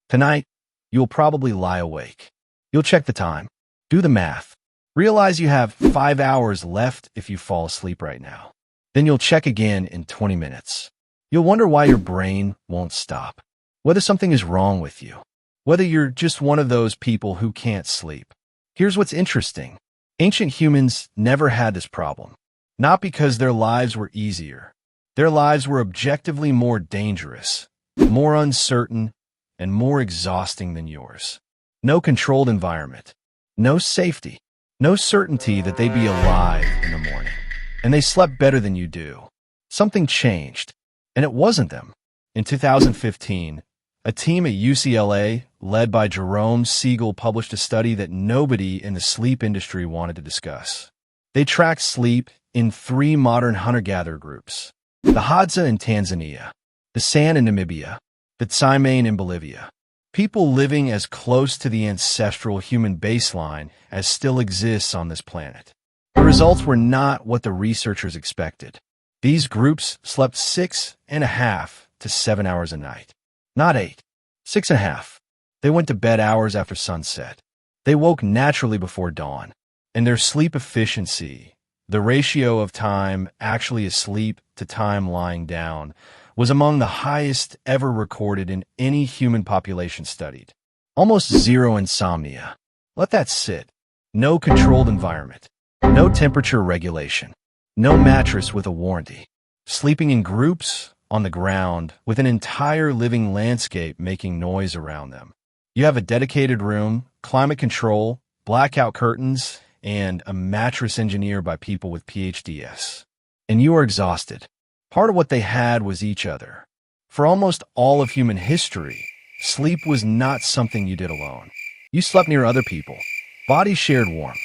Tonight, you'll probably lie awake. You'll check the time, do the math, realize you have 5 hours left if you fall asleep right now. Then you'll check again in 20 minutes. You'll wonder why your brain won't stop, whether something is wrong with you, whether you're just one of those people who can't sleep. Here's what's interesting. Ancient humans never had this problem, not because their lives were easier. Their lives were objectively more dangerous, more uncertain, and more exhausting than yours. No controlled environment, no safety, no certainty that they'd be alive in the morning. And they slept better than you do. Something changed, and it wasn't them. In 2015, a team at UCLA, led by Jerome Siegel, published a study that nobody in the sleep industry wanted to discuss. They tracked sleep in 3 modern hunter-gatherer groups: the Hadza in Tanzania, the San in Namibia, the Tsimane in Bolivia. People living as close to the ancestral human baseline as still exists on this planet. The results were not what the researchers expected. These groups slept 6.5 to 7 hours a night. Not 8, 6.5. They went to bed hours after sunset. They woke naturally before dawn. And their sleep efficiency, the ratio of time actually asleep to time lying down, was among the highest ever recorded in any human population studied. Almost zero insomnia. Let that sit. No controlled environment. No temperature regulation. No mattress with a warranty. Sleeping in groups, on the ground, with an entire living landscape making noise around them. You have a dedicated room, climate control, blackout curtains, and a mattress engineered by people with PhDs. And you are exhausted. Part of what they had was each other. For almost all of human history, sleep was not something you did alone. You slept near other people. Bodies shared warmth.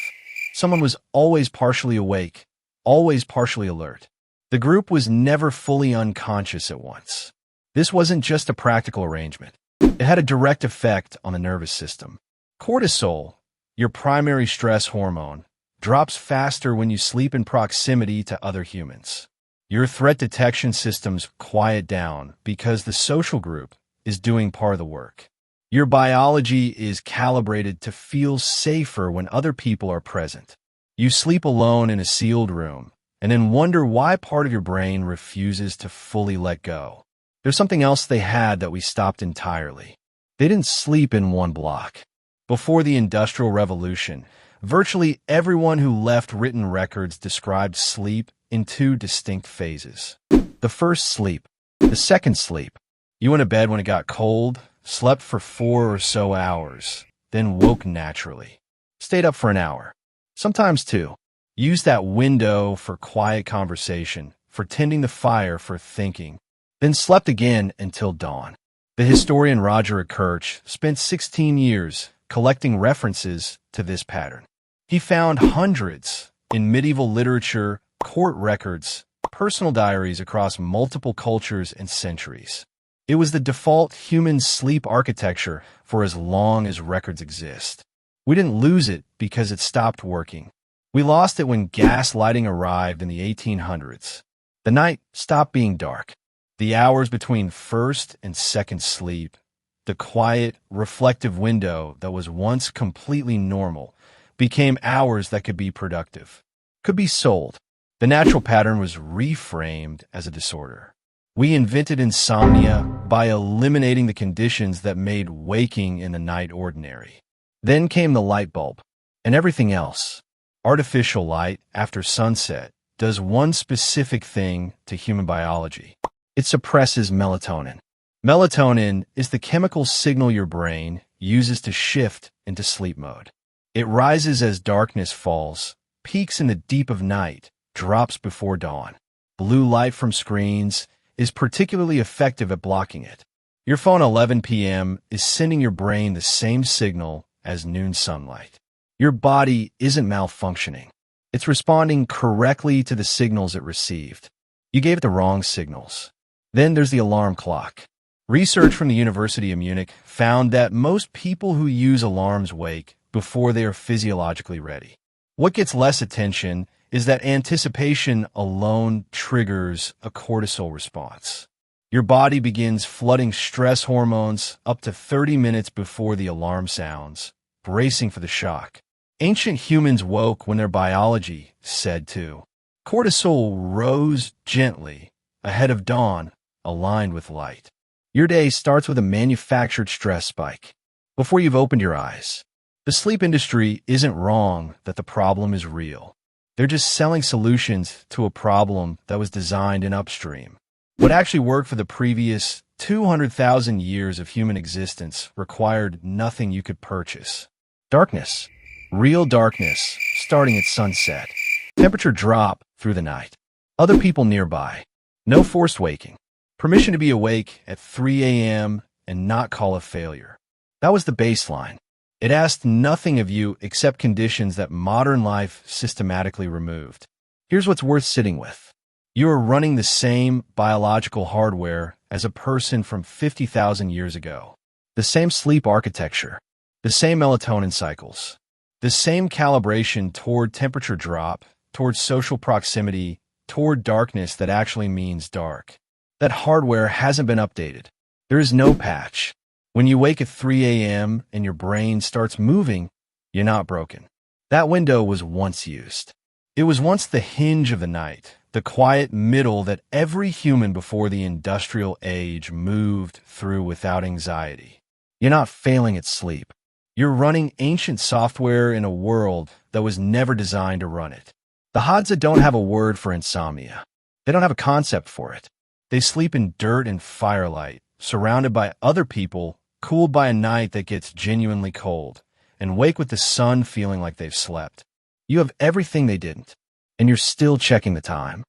Someone was always partially awake, always partially alert. The group was never fully unconscious at once. This wasn't just a practical arrangement. It had a direct effect on the nervous system. Cortisol, your primary stress hormone, drops faster when you sleep in proximity to other humans. Your threat detection systems quiet down because the social group is doing part of the work. Your biology is calibrated to feel safer when other people are present. You sleep alone in a sealed room and then wonder why part of your brain refuses to fully let go. There's something else they had that we stopped entirely. They didn't sleep in one block. Before the Industrial Revolution, virtually everyone who left written records described sleep in 2 distinct phases. The first sleep, the second sleep. You went to bed when it got cold, slept for 4 or so hours, then woke naturally. Stayed up for an hour, sometimes 2. Used that window for quiet conversation, for tending the fire, for thinking. Then slept again until dawn. The historian Roger Kirch spent 16 years collecting references to this pattern. He found hundreds in medieval literature, court records, personal diaries across multiple cultures and centuries. It was the default human sleep architecture for as long as records exist. We didn't lose it because it stopped working. We lost it when gas lighting arrived in the 1800s. The night stopped being dark. The hours between first and second sleep, the quiet, reflective window that was once completely normal, became hours that could be productive, could be sold. The natural pattern was reframed as a disorder. We invented insomnia by eliminating the conditions that made waking in the night ordinary. Then came the light bulb, and everything else. Artificial light after sunset does one specific thing to human biology. It suppresses melatonin. Melatonin is the chemical signal your brain uses to shift into sleep mode. It rises as darkness falls, peaks in the deep of night, drops before dawn. Blue light from screens is particularly effective at blocking it. Your phone at 11 p.m. is sending your brain the same signal as noon sunlight. Your body isn't malfunctioning. It's responding correctly to the signals it received. You gave it the wrong signals. Then there's the alarm clock. Research from the University of Munich found that most people who use alarms wake before they are physiologically ready. What gets less attention is that anticipation alone triggers a cortisol response. Your body begins flooding stress hormones up to 30 minutes before the alarm sounds, bracing for the shock. Ancient humans woke when their biology said to. Cortisol rose gently, ahead of dawn, aligned with light. Your day starts with a manufactured stress spike. Before you've opened your eyes, the sleep industry isn't wrong that the problem is real. They're just selling solutions to a problem that was designed in upstream. What actually worked for the previous 200,000 years of human existence required nothing you could purchase. Darkness. Real darkness, starting at sunset. Temperature drop through the night. Other people nearby. No forced waking. Permission to be awake at 3 a.m. and not call a failure. That was the baseline. It asked nothing of you except conditions that modern life systematically removed. Here's what's worth sitting with. You are running the same biological hardware as a person from 50,000 years ago. The same sleep architecture. The same melatonin cycles. The same calibration toward temperature drop, toward social proximity, toward darkness that actually means dark. That hardware hasn't been updated. There is no patch. When you wake at 3 a.m. and your brain starts moving, you're not broken. That window was once used. It was once the hinge of the night, the quiet middle that every human before the industrial age moved through without anxiety. You're not failing at sleep. You're running ancient software in a world that was never designed to run it. The Hadza don't have a word for insomnia. They don't have a concept for it. They sleep in dirt and firelight, surrounded by other people, cooled by a night that gets genuinely cold, and wake with the sun feeling like they've slept. You have everything they didn't, and you're still checking the time.